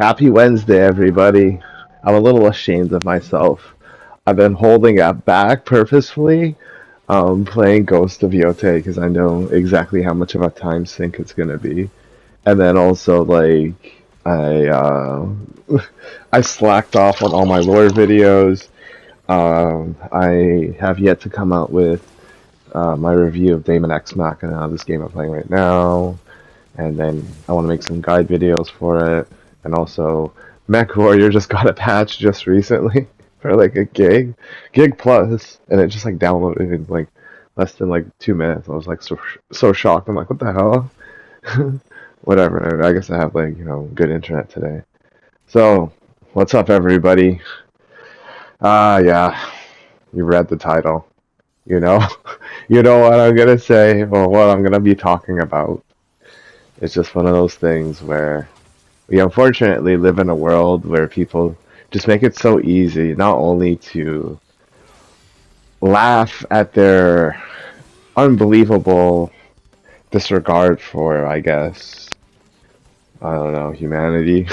Happy Wednesday, everybody. I'm a little ashamed of myself. I've been holding it back purposefully, playing Ghost of Yotei because I know exactly how much of a time sink it's gonna be. And then also, like, I slacked off on all my lore videos. I have yet to come out with my review of Daemon X Machina, this game I'm playing right now. And then I want to make some guide videos for it. And also, Mech Warrior just got a patch just recently for like a gig plus, and it just like downloaded in like less than like 2 minutes. I was like so shocked. I'm like, what the hell? Whatever. I guess I have like good internet today. So, what's up, everybody? Yeah, you read the title. You know, you know what I'm gonna say or what I'm gonna be talking about. It's just one of those things where we unfortunately live in a world where people just make it so easy not only to laugh at their unbelievable disregard for, I guess, I don't know, humanity,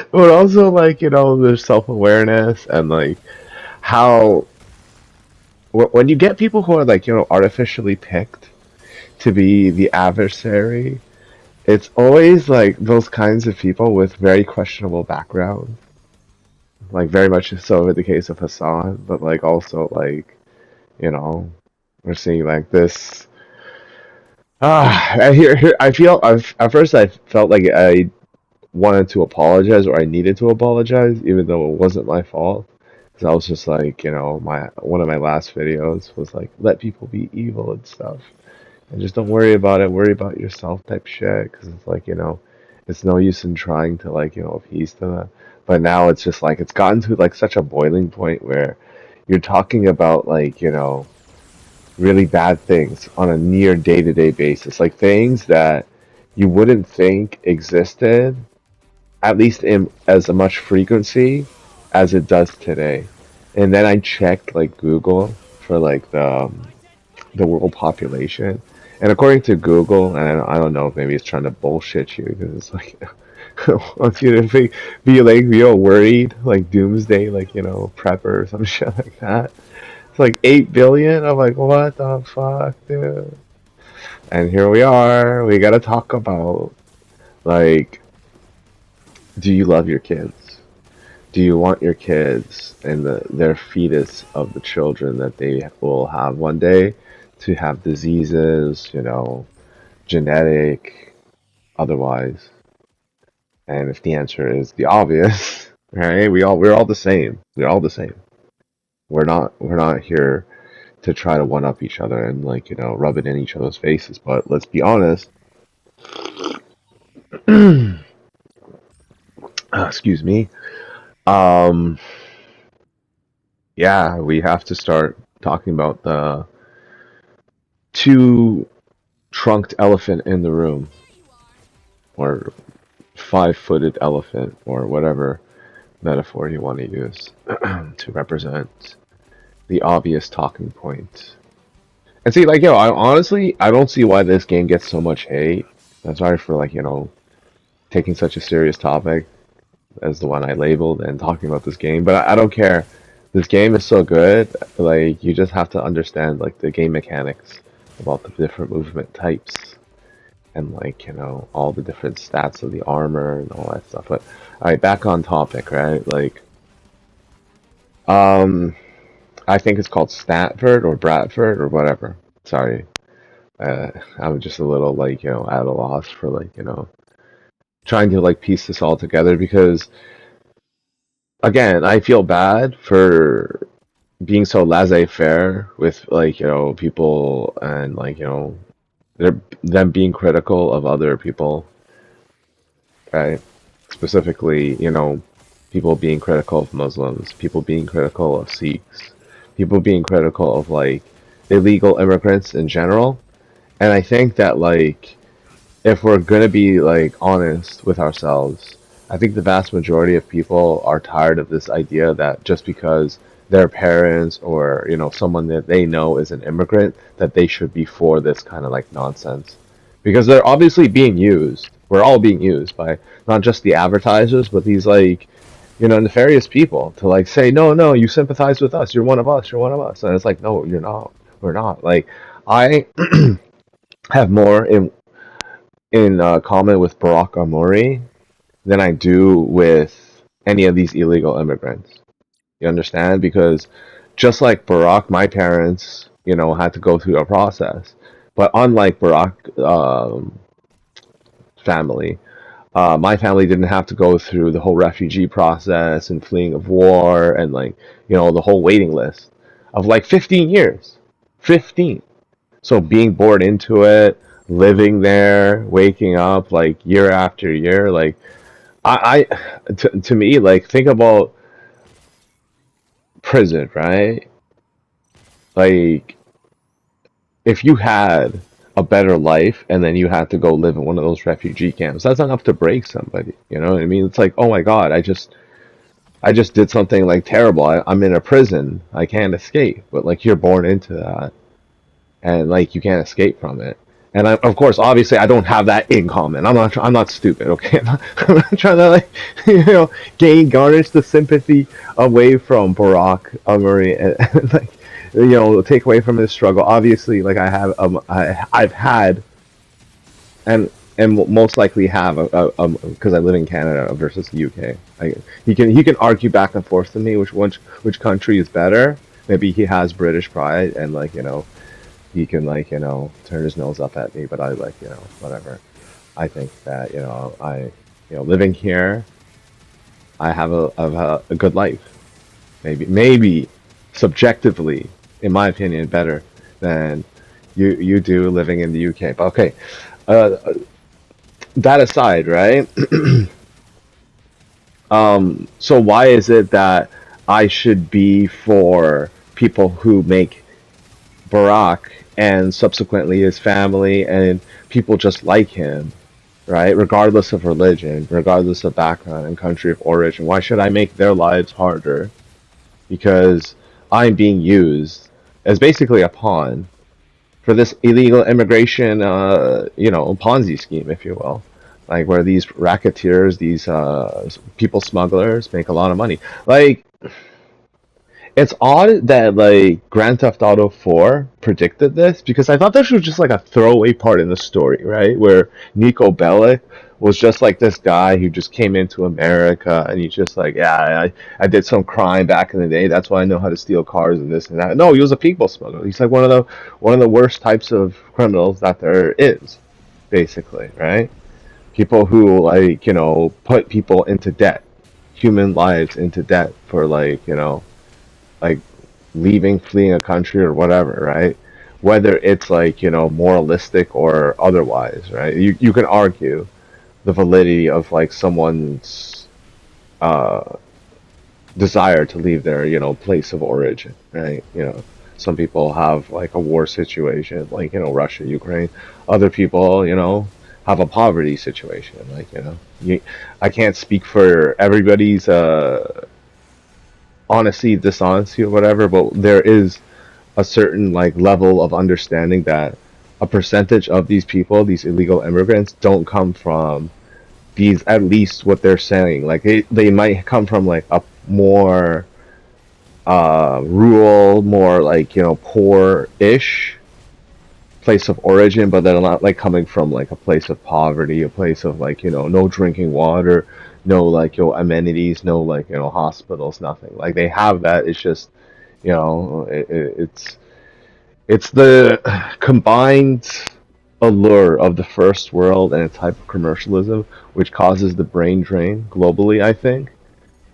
but also like, their self-awareness and like how when you get people who are like, artificially picked to be the adversary. It's always like those kinds of people with very questionable background, like very much so in the case of Hassan, but like also like, you know, we're seeing like this. I feel at first I felt like I wanted to apologize or I needed to apologize, even though it wasn't my fault. Because I was just like, my one of my last videos was like, let people be evil and stuff. And just don't worry about it. Worry about yourself type shit. Because it's like, it's no use in trying to like, appease them. But now it's just like, it's gotten to like such a boiling point where you're talking about like, really bad things on a near day-to-day basis. Like things that you wouldn't think existed, at least in as much frequency as it does today. And then I checked like Google for like the world population. And according to Google, and I don't know if maybe it's trying to bullshit you because it's like wants you to be like real worried, like doomsday, like prepper or some shit like that. It's like 8 billion. I'm like, what the fuck, dude? And here we are. We gotta talk about like, do you love your kids? Do you want your kids and their fetus of the children that they will have one day to have diseases, genetic, otherwise? And if the answer is the obvious, right? We're all the same. We're all the same. We're not here to try to one up each other and like, rub it in each other's faces. But let's be honest. Excuse me. Um, yeah, we have to start talking about the two trunked elephant in the room, or 5-footed elephant, or whatever metaphor you want to use to represent the obvious talking point. And see, like, I honestly, I don't see why this game gets so much hate. I'm sorry for, like, taking such a serious topic as the one I labeled and talking about this game, but I don't care. This game is so good, like, you just have to understand, like, the game mechanics about the different movement types and, like, all the different stats of the armor and all that stuff. But, alright, back on topic, right? Like, um, I think it's called Statford or Bradford or whatever. Sorry. I'm just a little, like, at a loss for, like, trying to, like, piece this all together because, again, I feel bad for being so laissez-faire with, like, people and, like, them being critical of other people, right? Specifically, people being critical of Muslims, people being critical of Sikhs, people being critical of, like, illegal immigrants in general. And I think that, like, if we're gonna be like honest with ourselves, I think the vast majority of people are tired of this idea that just because their parents or someone that they know is an immigrant, that they should be for this kind of like nonsense, because they're obviously being used. we're all being used by not just the advertisers, but these like, nefarious people to like say, no, no, you sympathize with us, you're one of us, you're one of us, and it's like, no, you're not, we're not. Like, I have more in common with Barack Omori than I do with any of these illegal immigrants. You understand? Because just like Barack, my parents, had to go through a process. But unlike Barack family, my family didn't have to go through the whole refugee process and fleeing of war and like, the whole waiting list of like 15 years. 15. So being born into it, living there, waking up like year after year, like to me, like think about prison, right? Like if you had a better life and then you had to go live in one of those refugee camps, that's enough to break somebody. You know what I mean? It's like, oh my God, I just did something like terrible. I'm in a prison. I can't escape. But like you're born into that, and like you can't escape from it. And of course, obviously, I don't have that in common. I'm not stupid. Okay, I'm not trying to like, garnish the sympathy away from Barack Omari and like, take away from his struggle. Obviously, like I've had and most likely have because I live in Canada versus the UK. He can argue back and forth to me which country is better. Maybe he has British pride and like he can like turn his nose up at me, but I like whatever. I think that living here, I have a good life. Maybe subjectively, in my opinion, better than you do living in the UK. But okay, uh, that aside, right? So why is it that I should be for people who make Barack and subsequently his family and people just like him, right? Regardless of religion, regardless of background and country of origin, why should I make their lives harder? Because I'm being used as basically a pawn for this illegal immigration, Ponzi scheme, if you will, like where these racketeers, these people smugglers make a lot of money. Like it's odd that like Grand Theft Auto 4 predicted this because I thought this was just like a throwaway part in the story, right? Where Nico Bellic was just like this guy who just came into America and he's just like, yeah, I did some crime back in the day. That's why I know how to steal cars and this and that. No, he was a people smuggler. He's like one of the worst types of criminals that there is, basically, right? People who like, put people into debt, human lives into debt for like leaving, fleeing a country or whatever, right? Whether it's like, moralistic or otherwise, right? You can argue the validity of like someone's uh, desire to leave their, place of origin, right? Some people have like a war situation, like, Russia, Ukraine. Other people, have a poverty situation, like, I can't speak for everybody's honesty, dishonesty, or whatever, but there is a certain like level of understanding that a percentage of these people, these illegal immigrants, don't come from these, at least what they're saying. Like they might come from like a more rural, more like, poor-ish place of origin, but they're not like coming from like a place of poverty, a place of like, no drinking water, no like, amenities, no like, hospitals, nothing. Like they have that. It's just, it's the combined allure of the first world and its hyper-commercialism, which causes the brain drain globally, I think.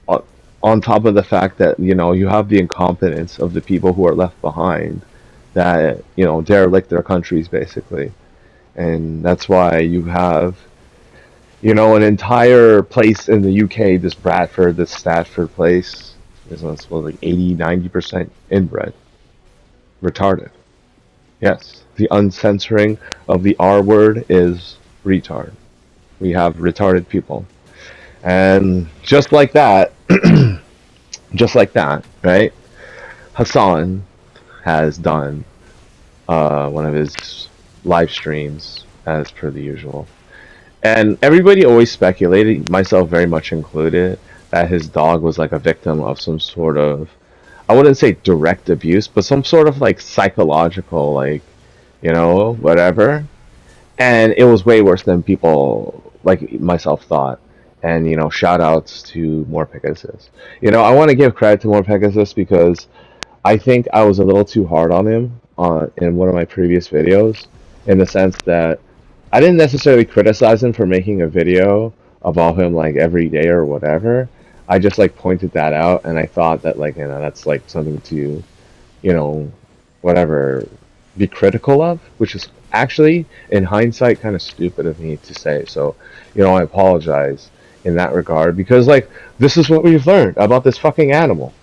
On on top of the fact that, you have the incompetence of the people who are left behind that, derelict their countries, basically. And that's why you have, an entire place in the UK, this Bradford, this Stafford place, is like 80, 90% inbred. Retarded. Yes, the uncensoring of the R word is retard. We have retarded people. And just like that, right? Hassan has done one of his live streams as per the usual. And everybody always speculated, myself very much included, that his dog was like a victim of some sort of, I wouldn't say direct abuse, but some sort of like psychological, like, whatever. And it was way worse than people like myself thought. And shout outs to More Pegasus. I want to give credit to More Pegasus because I think I was a little too hard on him in one of my previous videos, in the sense that I didn't necessarily criticize him for making a video about him like every day or whatever. I just like pointed that out, and I thought that like that's like something to you know whatever be critical of, which is actually in hindsight kind of stupid of me to say. So I apologize in that regard, because like this is what we've learned about this fucking animal.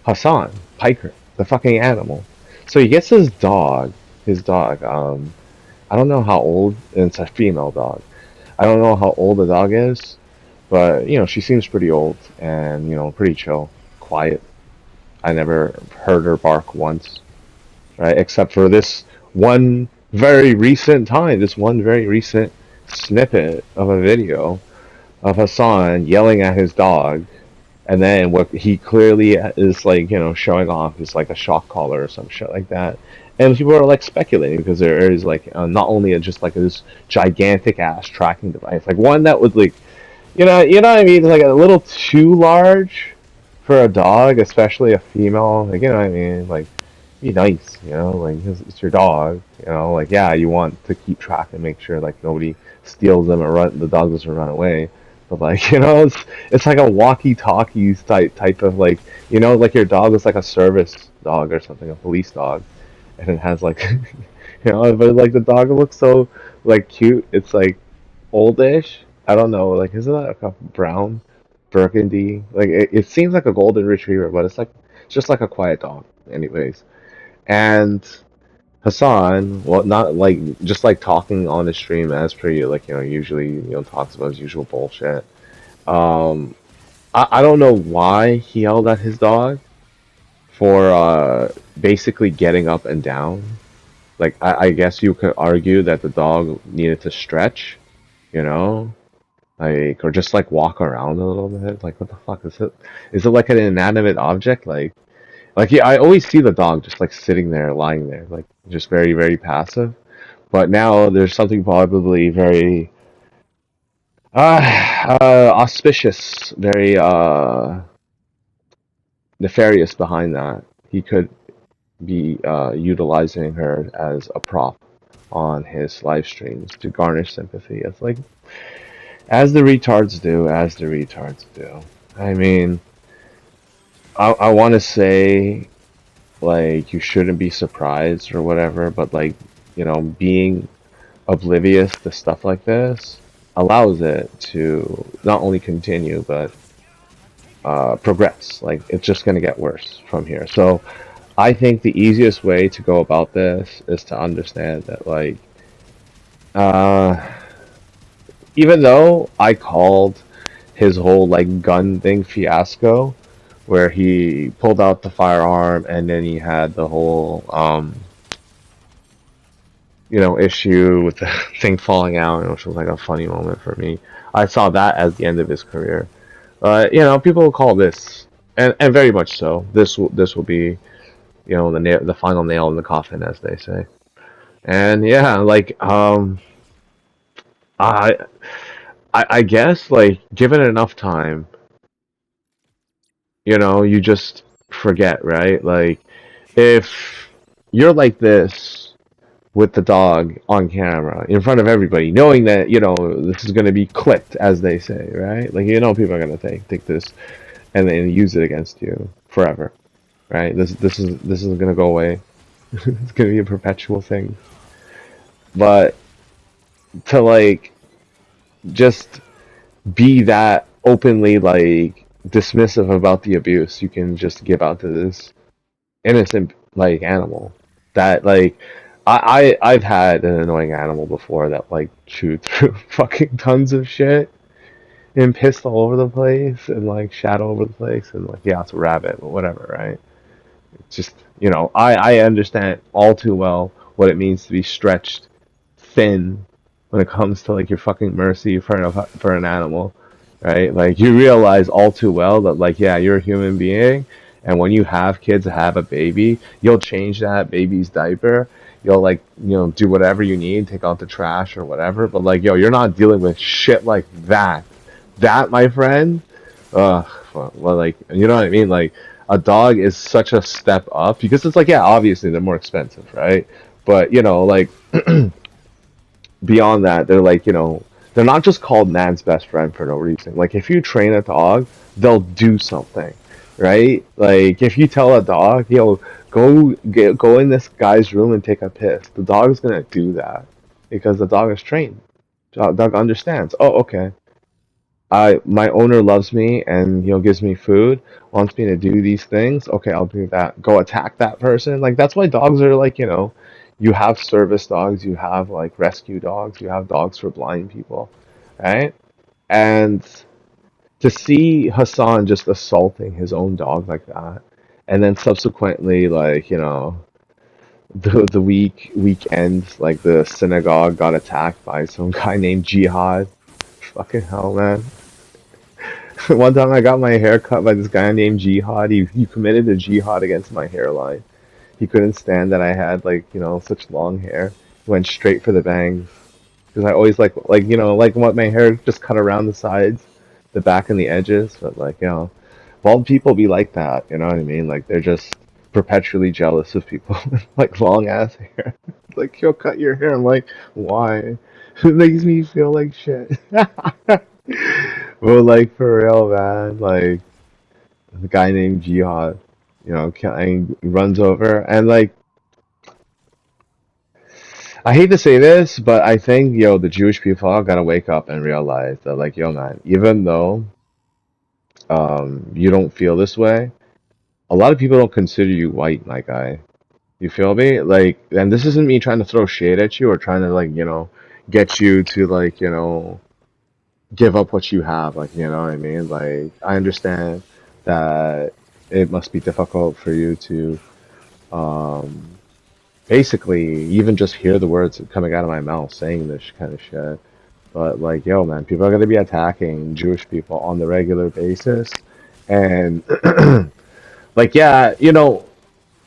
Hassan, Piker, the fucking animal. So he gets his dog. I don't know how old, and it's a female dog. I don't know how old the dog is, but she seems pretty old and pretty chill, quiet. I never heard her bark once, right? Except for this one very recent time, this one very recent snippet of a video of Hassan yelling at his dog, and then what he clearly is like, showing off is like a shock collar or some shit like that. And people are like speculating because there is like not only just like this gigantic ass tracking device, like one that would like, what I mean, like a little too large for a dog, especially a female. Like, what I mean, like be nice, like it's your dog, like yeah, you want to keep track and make sure like nobody steals them or the dog doesn't run away. But like it's like a walkie-talkies type of like like your dog is like a service dog or something, a police dog, and it has like but like the dog looks so like cute. It's like oldish. I don't know, like isn't that like a brown burgundy? Like it seems like a golden retriever, but it's just like a quiet dog, anyways. And Hassan, well, not like just like talking on the stream as per you, like usually talks about his usual bullshit. Um, I don't know why he yelled at his dog for basically getting up and down. Like I guess you could argue that the dog needed to stretch, you know, like or just like walk around a little bit. Like what the fuck is it? Is it like an inanimate object? Like yeah, I always see the dog just like sitting there, lying there, like just very, very passive. But now there's something probably very auspicious, very nefarious behind that. He could be utilizing her as a prop on his live streams to garnish sympathy. It's like as the retards do, as the retards do. I mean, I want to say like you shouldn't be surprised or whatever, but like being oblivious to stuff like this allows it to not only continue but progress. Like it's just going to get worse from here. So I think the easiest way to go about this is to understand that like uh, even though I called his whole like gun thing fiasco, where he pulled out the firearm and then he had the whole issue with the thing falling out, which was like a funny moment for me. I saw that as the end of his career. But people will call this, and very much so. This will be, the final nail in the coffin, as they say. And yeah, like I I guess like given enough time, you just forget, right? Like if you're like this with the dog on camera in front of everybody, knowing that this is going to be clipped, as they say, right? Like people are going to take this and then use it against you forever, right? This is going to go away. It's going to be a perpetual thing. But to like just be that openly like dismissive about the abuse you can just give out to this innocent like animal that like I've had an annoying animal before that like chewed through fucking tons of shit and pissed all over the place and like shat all over the place, and like yeah, it's a rabbit but whatever, right? It's just I understand all too well what it means to be stretched thin, when it comes to like your fucking mercy for an animal, right? Like you realize all too well that like yeah, you're a human being, and when you have kids, have a baby, you'll change that baby's diaper. You'll like do whatever you need, take out the trash or whatever. But like yo, you're not dealing with shit like that. That, my friend, well, like you know what I mean? Like a dog is such a step up because it's like yeah, obviously they're more expensive, right? But like beyond that, they're like, they're not just called man's best friend for no reason. Like if you train a dog, they'll do something, right? Like if you tell a dog, go in this guy's room and take a piss, the dog's gonna do that because the dog is trained. Dog understands. Oh, okay. My owner loves me and gives me food, wants me to do these things. Okay, I'll do that. Go attack that person. Like that's why dogs are like, you have service dogs, you have like rescue dogs, you have dogs for blind people, right? And to see Hassan just assaulting his own dog like that, and then subsequently like, the weekend, like the synagogue got attacked by some guy named Jihad. Fucking hell, man. One time I got my hair cut by this guy named Jihad. He committed a jihad against my hairline. He couldn't stand that I had like, such long hair. He went straight for the bangs. Because I always like what my hair just cut around the sides, the back and the edges. But like, bald people be like that, you know what I mean? Like they're just perpetually jealous of people with like long ass hair. Like, yo, cut your hair. I'm like, why? It makes me feel like shit. Well, like for real, man. Like the guy named Jihad, he runs over and like I hate to say this, but I think the Jewish people gotta wake up and realize that like yo, man, even though you don't feel this way, a lot of people don't consider you white, my guy. You feel me? Like, and this isn't me trying to throw shade at you or trying to like get you to like give up what you have. Like, you know what I mean? Like, I understand that it must be difficult for you to um, basically even just hear the words coming out of my mouth saying this kind of shit. But like, yo, man, people are gonna be attacking Jewish people on the regular basis, and like, yeah,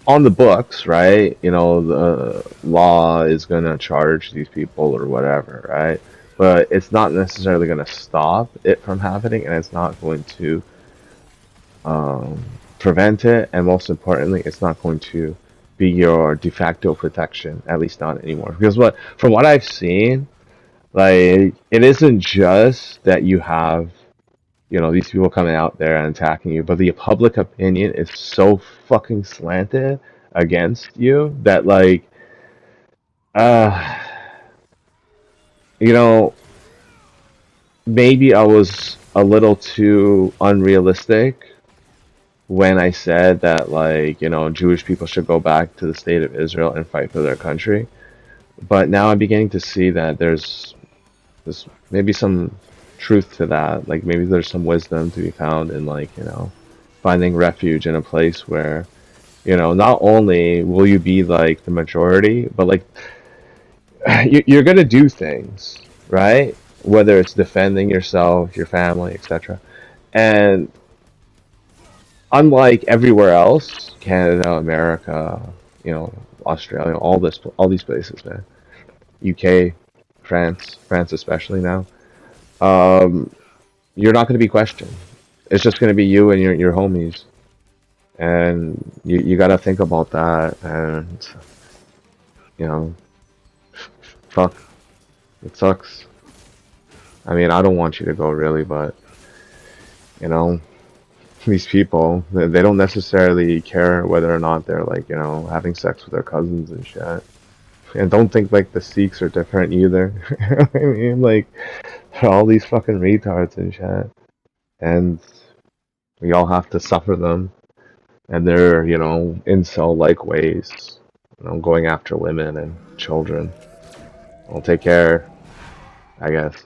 on the books, right? The law is gonna charge these people or whatever, right? But it's not necessarily gonna stop it from happening, and it's not going to um, prevent it, and most importantly, it's not going to be your de facto protection, at least not anymore. Because from what I've seen, like it isn't just that you have these people coming out there and attacking you, but the public opinion is so fucking slanted against you that like uh you know maybe I was a little too unrealistic when I said that like Jewish people should go back to the state of Israel and fight for their country. But now I'm beginning to see that there's maybe some truth to that. Like maybe there's some wisdom to be found in like finding refuge in a place where not only will you be like the majority, but like you're gonna do things, right? Whether it's defending yourself, your family, etc. And unlike everywhere else, Canada, America, Australia, all these places, man, UK, France especially now, um, you're not going to be questioned. It's just going to be you and your homies, and you got to think about that. And you know, fuck, it sucks. I mean, I don't want you to go really, but you know, these people they don't necessarily care whether or not they're like having sex with their cousins and shit. And don't think like the Sikhs are different either. I mean, like they're all these fucking retards and shit, and we all have to suffer them. And they're incel-like ways, going after women and children. Well, take care, I guess.